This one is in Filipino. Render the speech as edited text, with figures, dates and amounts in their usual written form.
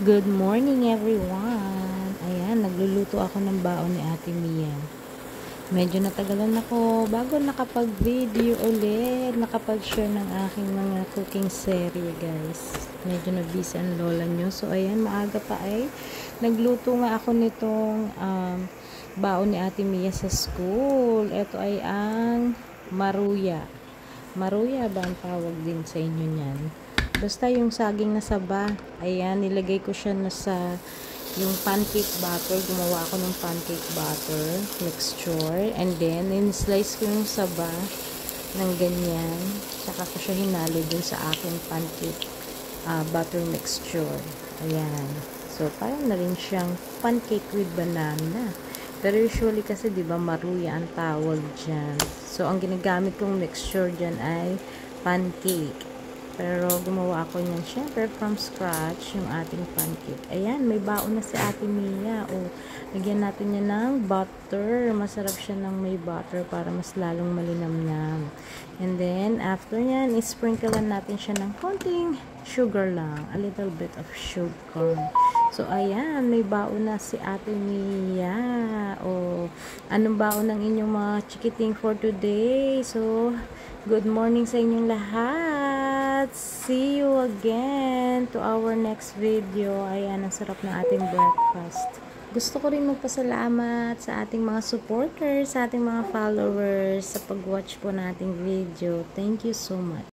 Good morning everyone! Ayan, nagluluto ako ng baon ni Ate Mia. Medyo natagalan ako bago nakapag-video ulit, nakapag-share ng aking mga cooking series guys. Medyo na-busy ang lola nyo. So ayan, maaga pa ay nagluto nga ako nitong baon ni Ate Mia sa school. Ito ay ang maruya. Maruya ba ang tawag din sa inyo niyan? Basta yung saging na saba, ayan, nilagay ko siya na sa yung pancake butter. Gumawa ako ng pancake butter mixture. And then, in-slice ko yung saba ng ganyan. Tsaka ko siya hinalo dun sa aking pancake butter mixture. Ayan. So, parang na rin siyang pancake with banana. Pero usually kasi, di ba, maruya ang tawag dyan. So, ang ginagamit kong mixture dyan ay pancake. Pero gumawa ako niyan syempre from scratch yung ating pancake. Ayan, may baon na si Ate Mia. O, lagyan natin niya ng butter. Masarap siya ng may butter para mas lalong malinamnam. And then, after nyan, isprinklean natin siya ng konting sugar lang. A little bit of sugar. So, ayan, may baon na si Ate Mia. O, anong baon ng inyong mga chikiting for today? So, good morning sa inyong lahat. See you again to our next video. Ayan, ang sarap ng ating breakfast. Gusto ko rin magpasalamat sa ating mga supporters, sa ating mga followers, sa pag-watch po nating video. Thank you so much.